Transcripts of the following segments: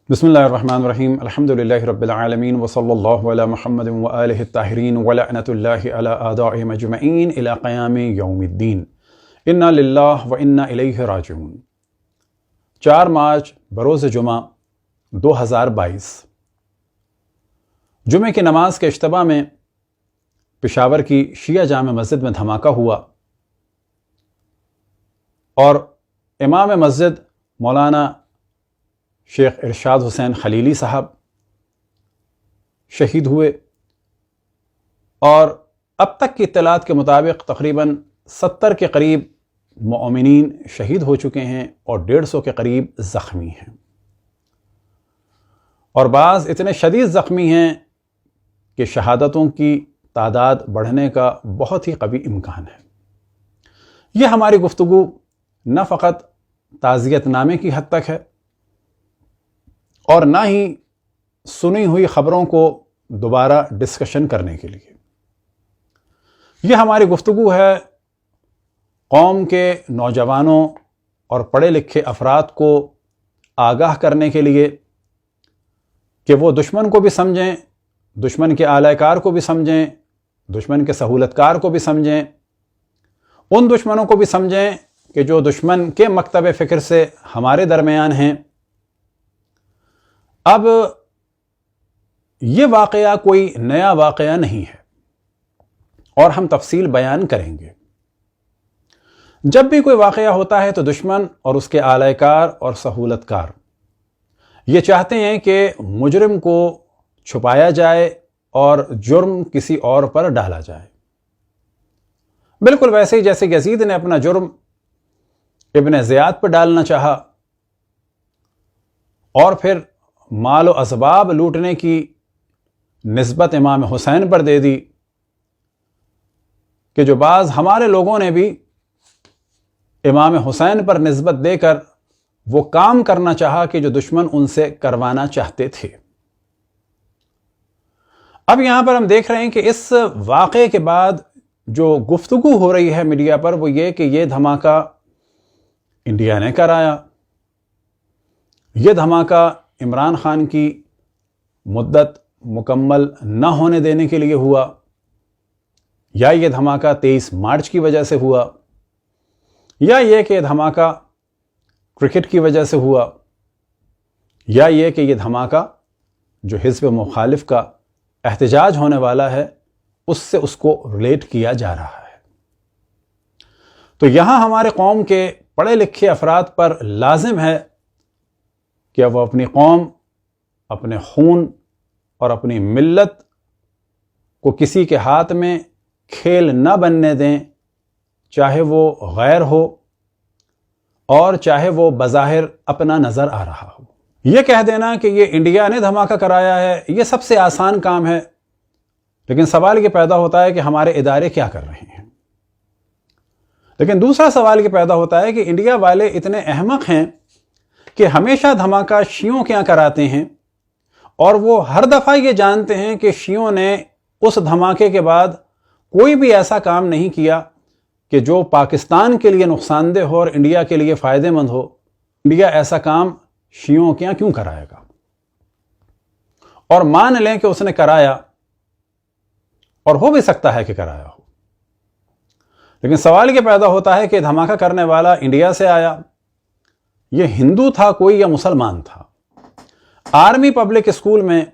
بسم اللہ الرحمن الرحیم الحمد للہ رب العالمین وصلی اللہ علی محمد وآلہ الطاہرین ولعنۃ اللہ علی اعدائہم اجمعین الی قیام یوم الدین انا للہ وانا الیہ راجعون۔ 4 مارچ بروز جمعہ 2022 جمعہ کی نماز کے اجتماع میں پشاور کی شیعہ جامع مسجد میں دھماکہ ہوا اور امام مسجد مولانا شیخ ارشاد حسین خلیلی صاحب شہید ہوئے، اور اب تک کی اطلاعات کے مطابق تقریباً 70 کے قریب مؤمنین شہید ہو چکے ہیں اور 150 کے قریب زخمی ہیں، اور بعض اتنے شدید زخمی ہیں کہ شہادتوں کی تعداد بڑھنے کا بہت ہی قوی امکان ہے۔ یہ ہماری گفتگو نہ فقط تعزیت نامے کی حد تک ہے اور نہ ہی سنی ہوئی خبروں کو دوبارہ ڈسکشن کرنے کے لیے، یہ ہماری گفتگو ہے قوم کے نوجوانوں اور پڑھے لکھے افراد کو آگاہ کرنے کے لیے کہ وہ دشمن کو بھی سمجھیں، دشمن کے اعلی کار کو بھی سمجھیں، دشمن کے سہولت کار کو بھی سمجھیں، ان دشمنوں کو بھی سمجھیں کہ جو دشمن کے مکتب فکر سے ہمارے درمیان ہیں۔ اب یہ واقعہ کوئی نیا واقعہ نہیں ہے اور ہم تفصیل بیان کریں گے۔ جب بھی کوئی واقعہ ہوتا ہے تو دشمن اور اس کے اعلی کار اور سہولت کار یہ چاہتے ہیں کہ مجرم کو چھپایا جائے اور جرم کسی اور پر ڈالا جائے، بالکل ویسے ہی جیسے یزید نے اپنا جرم ابن زیاد پر ڈالنا چاہا اور پھر مال و اسباب لوٹنے کی نسبت امام حسین پر دے دی، کہ جو بعض ہمارے لوگوں نے بھی امام حسین پر نسبت دے کر وہ کام کرنا چاہا کہ جو دشمن ان سے کروانا چاہتے تھے۔ اب یہاں پر ہم دیکھ رہے ہیں کہ اس واقعے کے بعد جو گفتگو ہو رہی ہے میڈیا پر وہ یہ کہ یہ دھماکہ انڈیا نے کرایا، یہ دھماکہ عمران خان کی مدت مکمل نہ ہونے دینے کے لیے ہوا، یا یہ دھماکہ 23 مارچ کی وجہ سے ہوا، یا یہ کہ یہ دھماکہ کرکٹ کی وجہ سے ہوا، یا یہ کہ یہ دھماکہ جو حزب مخالف کا احتجاج ہونے والا ہے اس سے اس کو ریلیٹ کیا جا رہا ہے۔ تو یہاں ہمارے قوم کے پڑھے لکھے افراد پر لازم ہے کہ وہ اپنی قوم، اپنے خون اور اپنی ملت کو کسی کے ہاتھ میں کھیل نہ بننے دیں، چاہے وہ غیر ہو اور چاہے وہ بظاہر اپنا نظر آ رہا ہو۔ یہ کہہ دینا کہ یہ انڈیا نے دھماکہ کرایا ہے یہ سب سے آسان کام ہے، لیکن سوال یہ پیدا ہوتا ہے کہ ہمارے ادارے کیا کر رہے ہیں۔ لیکن دوسرا سوال یہ پیدا ہوتا ہے کہ انڈیا والے اتنے احمق ہیں کہ ہمیشہ دھماکہ شیعوں کے یہاں کراتے ہیں، اور وہ ہر دفعہ یہ جانتے ہیں کہ شیعوں نے اس دھماکے کے بعد کوئی بھی ایسا کام نہیں کیا کہ جو پاکستان کے لیے نقصان دہ ہو اور انڈیا کے لیے فائدہ مند ہو۔ انڈیا ایسا کام شیعوں کے یہاں کیوں کرائے گا؟ اور مان لیں کہ اس نے کرایا، اور ہو بھی سکتا ہے کہ کرایا ہو، لیکن سوال یہ پیدا ہوتا ہے کہ دھماکہ کرنے والا انڈیا سے آیا، یہ ہندو تھا کوئی یا مسلمان تھا؟ آرمی پبلک اسکول میں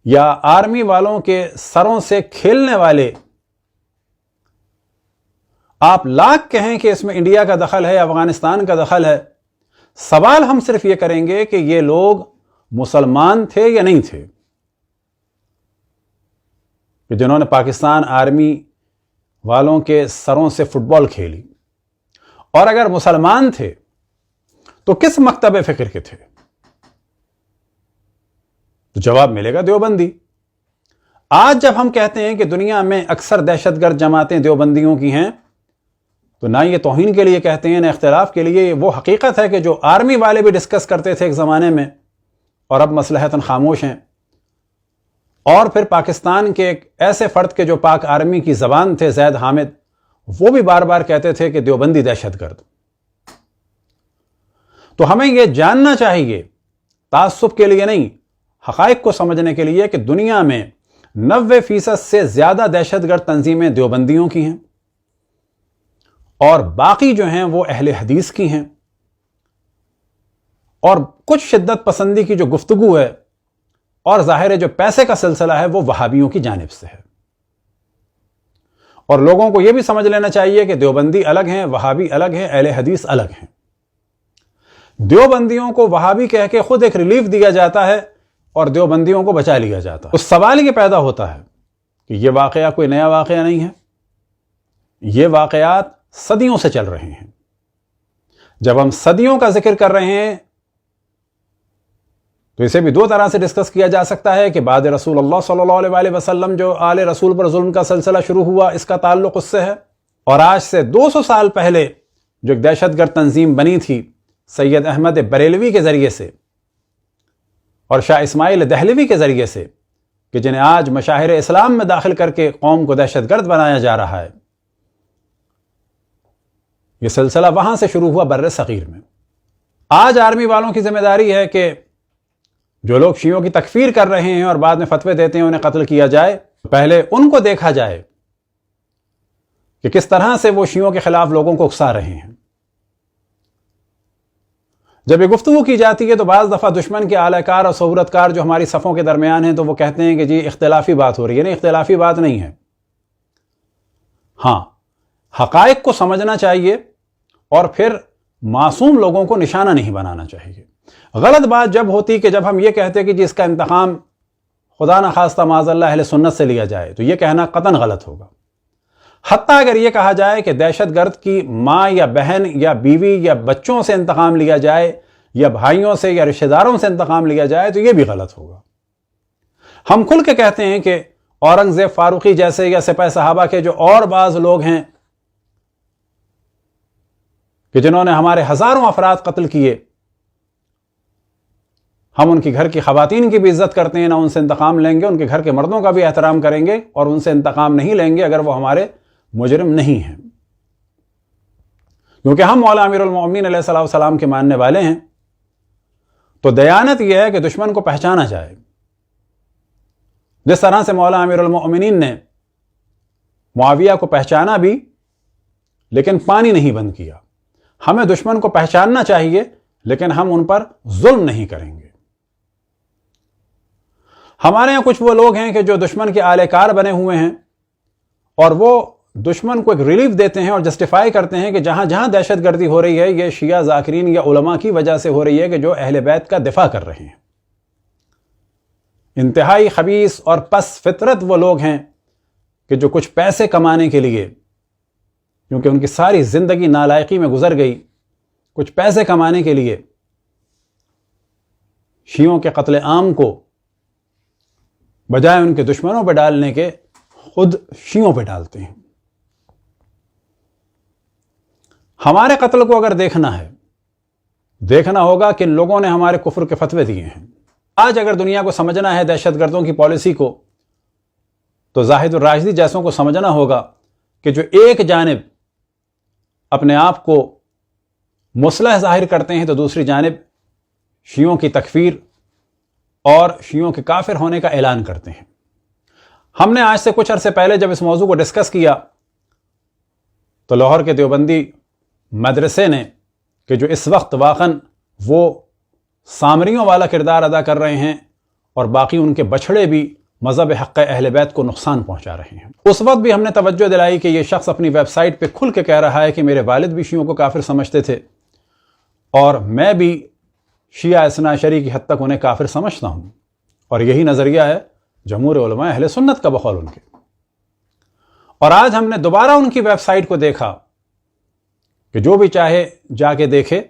یا آرمی والوں کے سروں سے کھیلنے والے آپ لاکھ کہیں کہ اس میں انڈیا کا دخل ہے، افغانستان کا دخل ہے، سوال ہم صرف یہ کریں گے کہ یہ لوگ مسلمان تھے یا نہیں تھے کہ جنہوں نے پاکستان آرمی والوں کے سروں سے فٹ بال کھیلی؟ اور اگر مسلمان تھے تو کس مکتب فکر کے تھے؟ تو جواب ملے گا دیوبندی۔ آج جب ہم کہتے ہیں کہ دنیا میں اکثر دہشت گرد جماعتیں دیوبندیوں کی ہیں، تو نہ یہ توہین کے لیے کہتے ہیں نہ اختلاف کے لیے، وہ حقیقت ہے کہ جو آرمی والے بھی ڈسکس کرتے تھے ایک زمانے میں اور اب مصلحتاً خاموش ہیں، اور پھر پاکستان کے ایک ایسے فرد کے جو پاک آرمی کی زبان تھے زید حامد، وہ بھی بار بار کہتے تھے کہ دیوبندی دہشت گرد۔ تو ہمیں یہ جاننا چاہیے تعصب کے لیے نہیں، حقائق کو سمجھنے کے لیے کہ دنیا میں 90% سے زیادہ دہشت گرد تنظیمیں دیوبندیوں کی ہیں اور باقی جو ہیں وہ اہل حدیث کی ہیں، اور کچھ شدت پسندی کی جو گفتگو ہے اور ظاہر ہے جو پیسے کا سلسلہ ہے وہ وہابیوں کی جانب سے ہے۔ اور لوگوں کو یہ بھی سمجھ لینا چاہیے کہ دیوبندی الگ ہیں، وہابی الگ ہیں، اہل حدیث الگ ہیں۔ دیوبندیوں کو وہابی کہہ کے خود ایک ریلیف دیا جاتا ہے اور دیوبندیوں کو بچا لیا جاتا ہے۔ اس سوال یہ پیدا ہوتا ہے کہ یہ واقعہ کوئی نیا واقعہ نہیں ہے، یہ واقعات صدیوں سے چل رہے ہیں۔ جب ہم صدیوں کا ذکر کر رہے ہیں تو اسے بھی دو طرح سے ڈسکس کیا جا سکتا ہے کہ بعد رسول اللہ صلی اللہ علیہ وسلم جو آل رسول پر ظلم کا سلسلہ شروع ہوا اس کا تعلق اس سے ہے، اور آج سے 200 سال پہلے جو ایک دہشت گرد تنظیم بنی تھی سید احمد بریلوی کے ذریعے سے اور شاہ اسماعیل دہلوی کے ذریعے سے، کہ جنہیں آج مشاہیر اسلام میں داخل کر کے قوم کو دہشت گرد بنایا جا رہا ہے، یہ سلسلہ وہاں سے شروع ہوا بر صغیر میں۔ آج آرمی والوں کی ذمہ داری ہے کہ جو لوگ شیعوں کی تکفیر کر رہے ہیں اور بعد میں فتوے دیتے ہیں انہیں قتل کیا جائے، پہلے ان کو دیکھا جائے کہ کس طرح سے وہ شیعوں کے خلاف لوگوں کو اکسا رہے ہیں۔ جب یہ گفتگو کی جاتی ہے تو بعض دفعہ دشمن کے اعلی کار اور صورت کار جو ہماری صفوں کے درمیان ہیں تو وہ کہتے ہیں کہ جی اختلافی بات ہو رہی ہے۔ نہیں، اختلافی بات نہیں ہے۔ ہاں، حقائق کو سمجھنا چاہیے اور پھر معصوم لوگوں کو نشانہ نہیں بنانا چاہیے۔ غلط بات جب ہوتی کہ جب ہم یہ کہتے کہ جی اس کا انتقام خدا نخواستہ معاذ اللہ اہل سنت سے لیا جائے، تو یہ کہنا قطعاً غلط ہوگا۔ حتیٰ اگر یہ کہا جائے کہ دہشت گرد کی ماں یا بہن یا بیوی یا بچوں سے انتقام لیا جائے یا بھائیوں سے یا رشتہ داروں سے انتقام لیا جائے تو یہ بھی غلط ہوگا۔ ہم کھل کے کہتے ہیں کہ اورنگزیب فاروقی جیسے یا سپہ صحابہ کے جو اور بعض لوگ ہیں کہ جنہوں نے ہمارے ہزاروں افراد قتل کیے، ہم ان کے گھر کی خواتین کی بھی عزت کرتے ہیں، نہ ان سے انتقام لیں گے، ان کے گھر کے مردوں کا بھی احترام کریں گے اور ان سے انتقام نہیں لیں گے اگر وہ ہمارے مجرم نہیں ہیں، کیونکہ ہم مولا امیر المومنین علیہ السلام کے ماننے والے ہیں۔ تو دیانت یہ ہے کہ دشمن کو پہچانا جائے، جس طرح سے مولا امیر المومنین نے معاویہ کو پہچانا بھی لیکن پانی نہیں بند کیا۔ ہمیں دشمن کو پہچاننا چاہیے لیکن ہم ان پر ظلم نہیں کریں گے۔ ہمارے یہاں کچھ وہ لوگ ہیں کہ جو دشمن کے اعلی کار بنے ہوئے ہیں اور وہ دشمن کو ایک ریلیف دیتے ہیں اور جسٹیفائی کرتے ہیں کہ جہاں جہاں دہشت گردی ہو رہی ہے یہ شیعہ ذاکرین یا علماء کی وجہ سے ہو رہی ہے کہ جو اہل بیت کا دفاع کر رہے ہیں۔ انتہائی خبیث اور پس فطرت وہ لوگ ہیں کہ جو کچھ پیسے کمانے کے لیے، کیونکہ ان کی ساری زندگی نالائقی میں گزر گئی، کچھ پیسے کمانے کے لیے شیعوں کے قتل عام کو بجائے ان کے دشمنوں پہ ڈالنے کے خود شیعوں پہ ڈالتے ہیں۔ ہمارے قتل کو اگر دیکھنا ہوگا کہ ان لوگوں نے ہمارے کفر کے فتوے دیے ہیں۔ آج اگر دنیا کو سمجھنا ہے دہشت گردوں کی پالیسی کو تو زاہد الراشدی جیسوں کو سمجھنا ہوگا کہ جو ایک جانب اپنے آپ کو مصلح ظاہر کرتے ہیں تو دوسری جانب شیعوں کی تکفیر اور شیعوں کے کافر ہونے کا اعلان کرتے ہیں۔ ہم نے آج سے کچھ عرصے پہلے جب اس موضوع کو ڈسکس کیا تو لاہور کے دیوبندی مدرسے نے کہ جو اس وقت واقعاً وہ سامریوں والا کردار ادا کر رہے ہیں اور باقی ان کے بچھڑے بھی مذہب حق اہل بیت کو نقصان پہنچا رہے ہیں، اس وقت بھی ہم نے توجہ دلائی کہ یہ شخص اپنی ویب سائٹ پہ کھل کے کہہ رہا ہے کہ میرے والد بھی شیعوں کو کافر سمجھتے تھے اور میں بھی شیعہ اثنا عشری کی حد تک انہیں کافر سمجھتا ہوں، اور یہی نظریہ ہے جمہور علماء اہل سنت کا بقول ان کے۔ اور آج ہم نے دوبارہ ان کی ویب سائٹ کو دیکھا کہ جو بھی چاہے جا کے دیکھے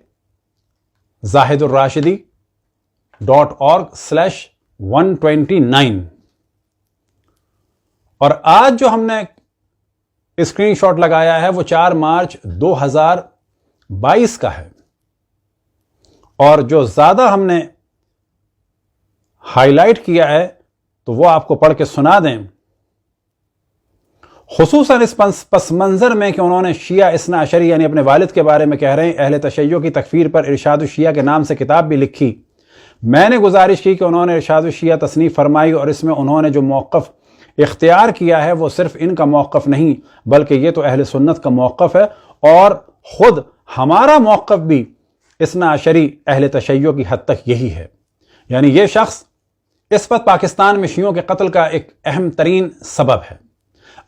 zahidurrashidi.org/129، اور آج جو ہم نے اسکرین شاٹ لگایا ہے وہ 4 مارچ 2022 کا ہے، اور جو زیادہ ہم نے ہائی لائٹ کیا ہے تو وہ آپ کو پڑھ کے سنا دیں، خصوصاً اس پس منظر میں کہ انہوں نے شیعہ اثنا عشری یعنی اپنے والد کے بارے میں کہہ رہے ہیں، اہل تشیع کی تکفیر پر ارشاد الشیعہ کے نام سے کتاب بھی لکھی، میں نے گزارش کی کہ انہوں نے ارشاد الشیعہ تصنیف فرمائی اور اس میں انہوں نے جو موقف اختیار کیا ہے وہ صرف ان کا موقف نہیں بلکہ یہ تو اہل سنت کا موقف ہے، اور خود ہمارا موقف بھی اثنا عشری اہل تشیع کی حد تک یہی ہے۔ یعنی یہ شخص اس وقت پاکستان میں شیعوں کے قتل کا ایک اہم ترین سبب ہے۔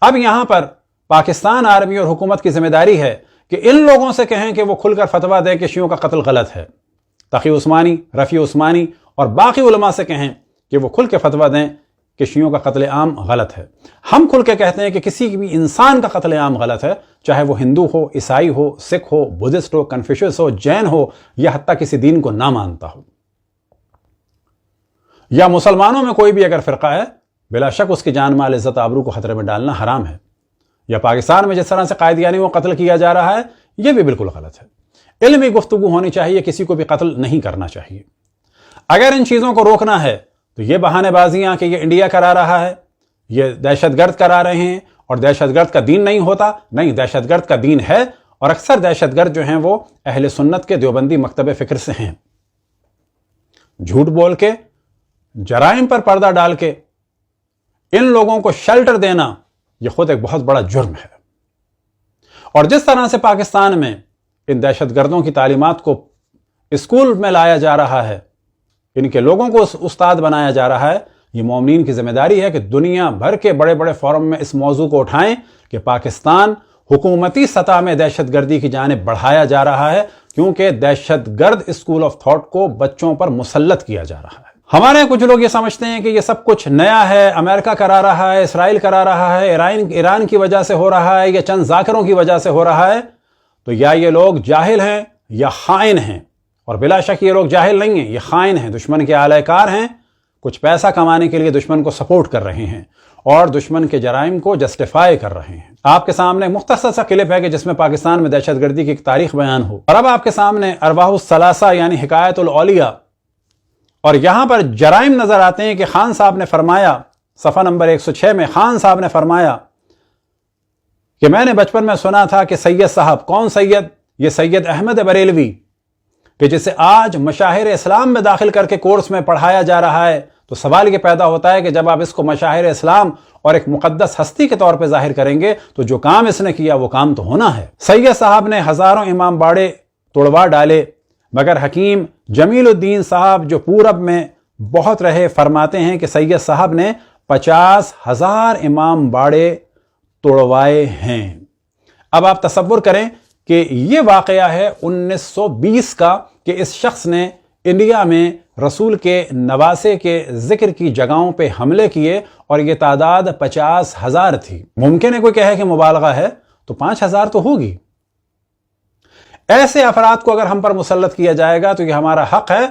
اب یہاں پر پاکستان آرمی اور حکومت کی ذمہ داری ہے کہ ان لوگوں سے کہیں کہ وہ کھل کر فتویٰ دیں کہ شیعوں کا قتل غلط ہے۔ تقی عثمانی، رفیع عثمانی اور باقی علماء سے کہیں کہ وہ کھل کے فتویٰ دیں کہ شیعوں کا قتل عام غلط ہے۔ ہم کھل کے کہتے ہیں کہ کسی بھی انسان کا قتل عام غلط ہے، چاہے وہ ہندو ہو، عیسائی ہو، سکھ ہو، بدھسٹ ہو، کنفیوشس ہو، جین ہو، یا حتیٰ کسی دین کو نہ مانتا ہو، یا مسلمانوں میں کوئی بھی اگر فرقہ ہے، بلا شک اس کی جان مال عزت آبرو کو خطرے میں ڈالنا حرام ہے۔ یا پاکستان میں جس طرح سے قائدیانی کو قتل کیا جا رہا ہے یہ بھی بالکل غلط ہے۔ علمی گفتگو ہونی چاہیے، کسی کو بھی قتل نہیں کرنا چاہیے۔ اگر ان چیزوں کو روکنا ہے تو یہ بہانے بازیاں کہ یہ انڈیا کرا رہا ہے، یہ دہشت گرد کرا رہے ہیں، اور دہشت گرد کا دین نہیں ہوتا، نہیں، دہشت گرد کا دین ہے، اور اکثر دہشت گرد جو ہیں وہ اہل سنت کے دیوبندی مکتب فکر سے ہیں۔ جھوٹ بول کے، جرائم پر پردہ ڈال کے ان لوگوں کو شیلٹر دینا یہ خود ایک بہت بڑا جرم ہے۔ اور جس طرح سے پاکستان میں ان دہشت گردوں کی تعلیمات کو اسکول میں لایا جا رہا ہے، ان کے لوگوں کو استاد بنایا جا رہا ہے، یہ مومنین کی ذمہ داری ہے کہ دنیا بھر کے بڑے بڑے فورم میں اس موضوع کو اٹھائیں کہ پاکستان حکومتی سطح میں دہشت گردی کی جانب بڑھایا جا رہا ہے، کیونکہ دہشت گرد اسکول آف تھاٹ کو بچوں پر مسلط کیا جا رہا ہے۔ ہمارے کچھ لوگ یہ سمجھتے ہیں کہ یہ سب کچھ نیا ہے، امریکہ کرا رہا ہے، اسرائیل کرا رہا ہے، ایران کی وجہ سے ہو رہا ہے، یا چند ذاکروں کی وجہ سے ہو رہا ہے، تو یا یہ لوگ جاہل ہیں یا خائن ہیں، اور بلا شک یہ لوگ جاہل نہیں ہیں، یہ خائن ہیں، دشمن کے اعلی کار ہیں، کچھ پیسہ کمانے کے لیے دشمن کو سپورٹ کر رہے ہیں اور دشمن کے جرائم کو جسٹیفائی کر رہے ہیں۔ آپ کے سامنے ایک مختصر سا کلپ ہے کہ جس میں پاکستان میں دہشت گردی کی ایک تاریخ بیان ہو، اور اب آپ کے سامنے ارواح الثلاثہ یعنی حکایت الاولیاء، اور یہاں پر جرائم نظر آتے ہیں کہ خان صاحب نے فرمایا، صفحہ نمبر 106 میں خان صاحب نے فرمایا کہ میں نے بچپن میں سنا تھا کہ سید صاحب، کون سید؟ یہ سید احمد بریلوی، کہ جسے آج مشاہیر اسلام میں داخل کر کے کورس میں پڑھایا جا رہا ہے، تو سوال یہ پیدا ہوتا ہے کہ جب آپ اس کو مشاہیر اسلام اور ایک مقدس ہستی کے طور پہ ظاہر کریں گے تو جو کام اس نے کیا وہ کام تو ہونا ہے۔ سید صاحب نے ہزاروں امام باڑے توڑوا ڈالے، مگر حکیم جمیل الدین صاحب جو پورب میں بہت رہے فرماتے ہیں کہ سید صاحب نے 50,000 امام باڑے توڑوائے ہیں۔ اب آپ تصور کریں کہ یہ واقعہ ہے 1920 کا، کہ اس شخص نے انڈیا میں رسول کے نواسے کے ذکر کی جگہوں پہ حملے کیے، اور یہ تعداد 50,000 تھی۔ ممکن ہے کوئی کہے کہ مبالغہ ہے، تو 5,000 تو ہوگی۔ ایسے افراد کو اگر ہم پر مسلط کیا جائے گا تو یہ ہمارا حق ہے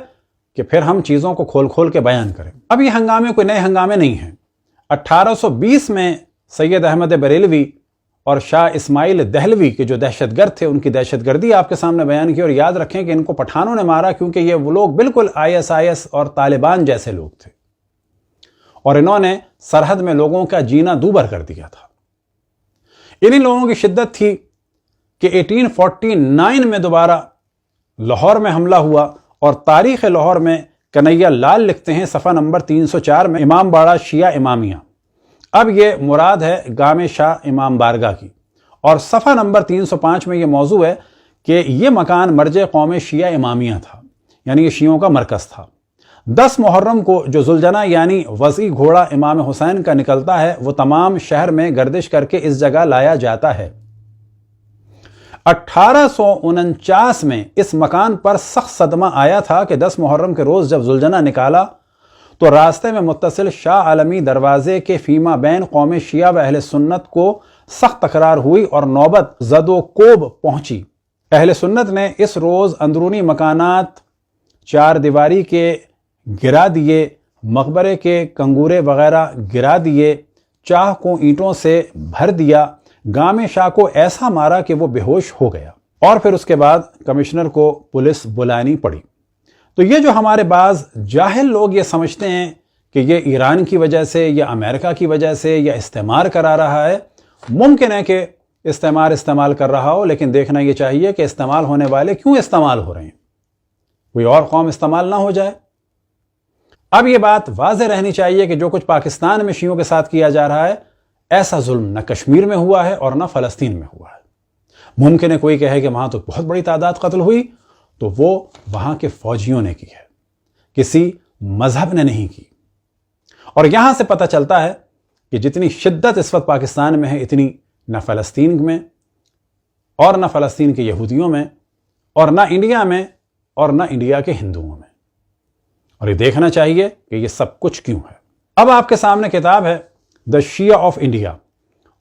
کہ پھر ہم چیزوں کو کھول کھول کے بیان کریں۔ اب یہ ہنگامے کوئی نئے ہنگامے نہیں ہیں۔ 1820 میں سید احمد بریلوی اور شاہ اسماعیل دہلوی کے جو دہشت گرد تھے، ان کی دہشت گردی آپ کے سامنے بیان کی، اور یاد رکھیں کہ ان کو پٹھانوں نے مارا کیونکہ یہ وہ لوگ بالکل ISIS اور طالبان جیسے لوگ تھے، اور انہوں نے سرحد میں لوگوں کا جینا دوبر کر دیا تھا۔ انہی لوگوں کی شدت تھی کہ 1849 میں دوبارہ لاہور میں حملہ ہوا، اور تاریخ لاہور میں کنیا لال لکھتے ہیں صفحہ نمبر 304 میں، امام باڑہ شیعہ امامیہ، اب یہ مراد ہے گام شاہ امام بارگاہ کی، اور صفحہ نمبر 305 میں یہ موضوع ہے کہ یہ مکان مرجع قوم شیعہ امامیہ تھا، یعنی یہ شیعوں کا مرکز تھا۔ 10 محرم کو جو ذوالجناح یعنی وسیع گھوڑا امام حسین کا نکلتا ہے، وہ تمام شہر میں گردش کر کے اس جگہ لایا جاتا ہے۔ 1849 میں اس مکان پر سخت صدمہ آیا تھا کہ 10 محرم کے روز جب ذوالجناح نکالا تو راستے میں متصل شاہ عالمی دروازے کے فیما بین قوم شیعہ و اہل سنت کو سخت تکرار ہوئی اور نوبت زد و کوب پہنچی۔ اہل سنت نے اس روز اندرونی مکانات 4 دیواری کے گرا دیے، مقبرے کے کنگورے وغیرہ گرا دیے، چاہ کو اینٹوں سے بھر دیا، گام شاہ کو ایسا مارا کہ وہ بے ہوش ہو گیا، اور پھر اس کے بعد کمشنر کو پولیس بلانی پڑی۔ تو یہ جو ہمارے بعض جاہل لوگ یہ سمجھتے ہیں کہ یہ ایران کی وجہ سے یا امریکہ کی وجہ سے یا استعمار کرا رہا ہے، ممکن ہے کہ استعمال کر رہا ہو، لیکن دیکھنا یہ چاہیے کہ استعمال ہونے والے کیوں استعمال ہو رہے ہیں، کوئی اور قوم استعمال نہ ہو جائے۔ اب یہ بات واضح رہنی چاہیے کہ جو کچھ پاکستان میں شیعوں کے ساتھ کیا جا رہا ہے، ایسا ظلم نہ کشمیر میں ہوا ہے اور نہ فلسطین میں ہوا ہے۔ ممکن ہے کوئی کہے کہ وہاں تو بہت بڑی تعداد قتل ہوئی، تو وہ وہاں کے فوجیوں نے کی ہے، کسی مذہب نے نہیں کی۔ اور یہاں سے پتہ چلتا ہے کہ جتنی شدت اس وقت پاکستان میں ہے، اتنی نہ فلسطین میں اور نہ فلسطین کے یہودیوں میں اور نہ انڈیا میں اور نہ انڈیا کے ہندوؤں میں۔ اور یہ دیکھنا چاہیے کہ یہ سب کچھ کیوں ہے۔ اب آپ کے سامنے کتاب ہے دا شیعہ آف انڈیا،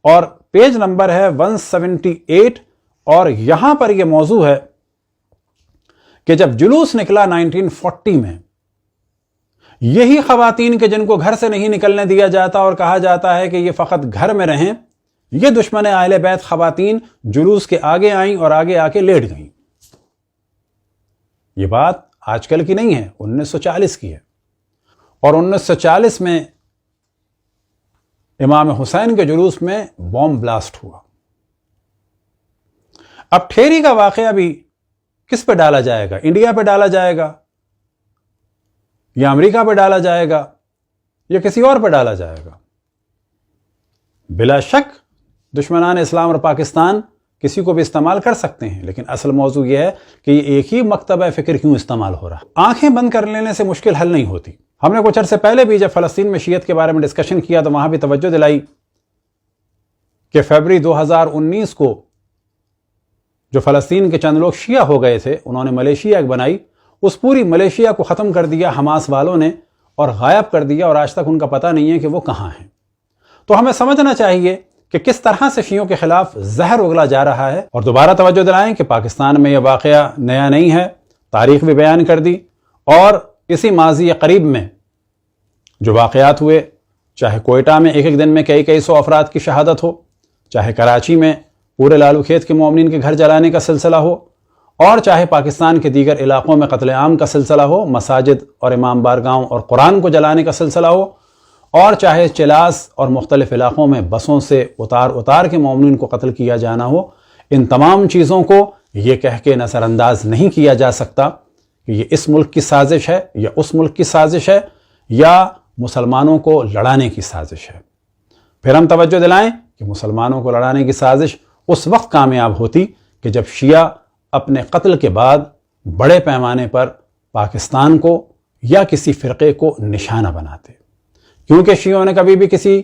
اور پیج نمبر ہے 178، اور یہاں پر یہ موضوع ہے کہ جب جلوس نکلا 1940 میں، یہی خواتین کے جن کو گھر سے نہیں نکلنے دیا جاتا اور کہا جاتا ہے کہ یہ فقط گھر میں رہیں، یہ دشمن اہل بیت خواتین جلوس کے آگے آئیں اور آگے آ کے لیٹ گئیں۔ یہ بات آج کل کی نہیں ہے، 1940 کی ہے، اور 1940 میں امام حسین کے جلوس میں بوم بلاسٹ ہوا۔ اب ٹھیری کا واقعہ بھی کس پہ ڈالا جائے گا؟ انڈیا پہ ڈالا جائے گا یا امریکہ پہ ڈالا جائے گا یا کسی اور پہ ڈالا جائے گا؟ بلا شک دشمنان اسلام اور پاکستان کسی کو بھی استعمال کر سکتے ہیں، لیکن اصل موضوع یہ ہے کہ یہ ایک ہی مکتبہ فکر کیوں استعمال ہو رہا ہے۔ آنکھیں بند کر لینے سے مشکل حل نہیں ہوتی۔ ہم نے کچھ عرصے پہلے بھی جب فلسطین میں شیعت کے بارے میں ڈسکشن کیا تو وہاں بھی توجہ دلائی کہ فروری 2019 کو جو فلسطین کے چند لوگ شیعہ ہو گئے تھے، انہوں نے ملیشیا ایک بنائی، اس پوری ملیشیا کو ختم کر دیا حماس والوں نے اور غائب کر دیا، اور آج تک ان کا پتہ نہیں ہے کہ وہ کہاں ہیں۔ تو ہمیں سمجھنا چاہیے کہ کس طرح سے شیعوں کے خلاف زہر اگلا جا رہا ہے، اور دوبارہ توجہ دلائیں کہ پاکستان میں یہ واقعہ نیا نہیں ہے، تاریخ بھی بیان کر دی، اور اسی ماضی قریب میں جو واقعات ہوئے، چاہے کوئٹہ میں ایک دن میں کئی سو افراد کی شہادت ہو، چاہے کراچی میں پورے لالو کھیت کے مومنین کے گھر جلانے کا سلسلہ ہو، اور چاہے پاکستان کے دیگر علاقوں میں قتل عام کا سلسلہ ہو، مساجد اور امام بارگاہوں اور قرآن کو جلانے کا سلسلہ ہو، اور چاہے چلاس اور مختلف علاقوں میں بسوں سے اتار کے مومنین کو قتل کیا جانا ہو، ان تمام چیزوں کو یہ کہہ کے نظر انداز نہیں کیا جا سکتا کہ یہ اس ملک کی سازش ہے یا اس ملک کی سازش ہے یا مسلمانوں کو لڑانے کی سازش ہے۔ پھر ہم توجہ دلائیں کہ مسلمانوں کو لڑانے کی سازش اس وقت کامیاب ہوتی کہ جب شیعہ اپنے قتل کے بعد بڑے پیمانے پر پاکستان کو یا کسی فرقے کو نشانہ بناتے، کیونکہ شیعوں نے کبھی بھی کسی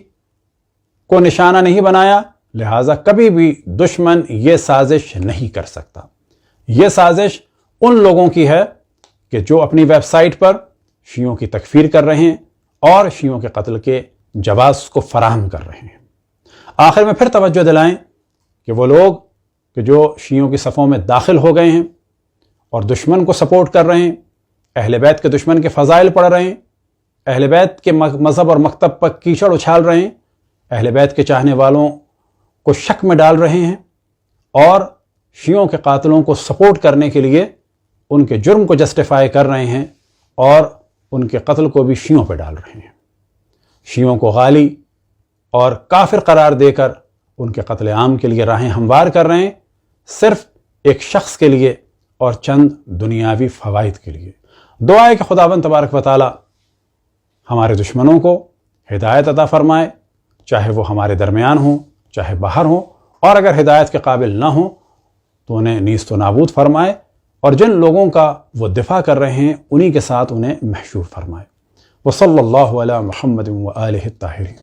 کو نشانہ نہیں بنایا، لہٰذا کبھی بھی دشمن یہ سازش نہیں کر سکتا۔ یہ سازش ان لوگوں کی ہے کہ جو اپنی ویب سائٹ پر شیعوں کی تکفیر کر رہے ہیں اور شیعوں کے قتل کے جواز کو فراہم کر رہے ہیں۔ آخر میں پھر توجہ دلائیں کہ وہ لوگ کہ جو شیعوں کی صفوں میں داخل ہو گئے ہیں اور دشمن کو سپورٹ کر رہے ہیں، اہل بیت کے دشمن کے فضائل پڑھ رہے ہیں، اہل بیت کے مذہب اور مکتب پر کیچڑ اچھال رہے ہیں، اہل بیت کے چاہنے والوں کو شک میں ڈال رہے ہیں، اور شیعوں کے قاتلوں کو سپورٹ کرنے کے لیے ان کے جرم کو جسٹیفائی کر رہے ہیں اور ان کے قتل کو بھی شیعوں پہ ڈال رہے ہیں، شیعوں کو غالی اور کافر قرار دے کر ان کے قتل عام کے لیے راہیں ہموار کر رہے ہیں، صرف ایک شخص کے لیے اور چند دنیاوی فوائد کے لیے۔ دعا ہے کہ خداوند تبارک و تعالی ہمارے دشمنوں کو ہدایت عطا فرمائے، چاہے وہ ہمارے درمیان ہوں چاہے باہر ہوں، اور اگر ہدایت کے قابل نہ ہوں تو انہیں نیست و نابود فرمائے، اور جن لوگوں کا وہ دفاع کر رہے ہیں انہی کے ساتھ انہیں محشور فرمائے۔ وصلی اللہ علی محمد و آلہ الطاہرین۔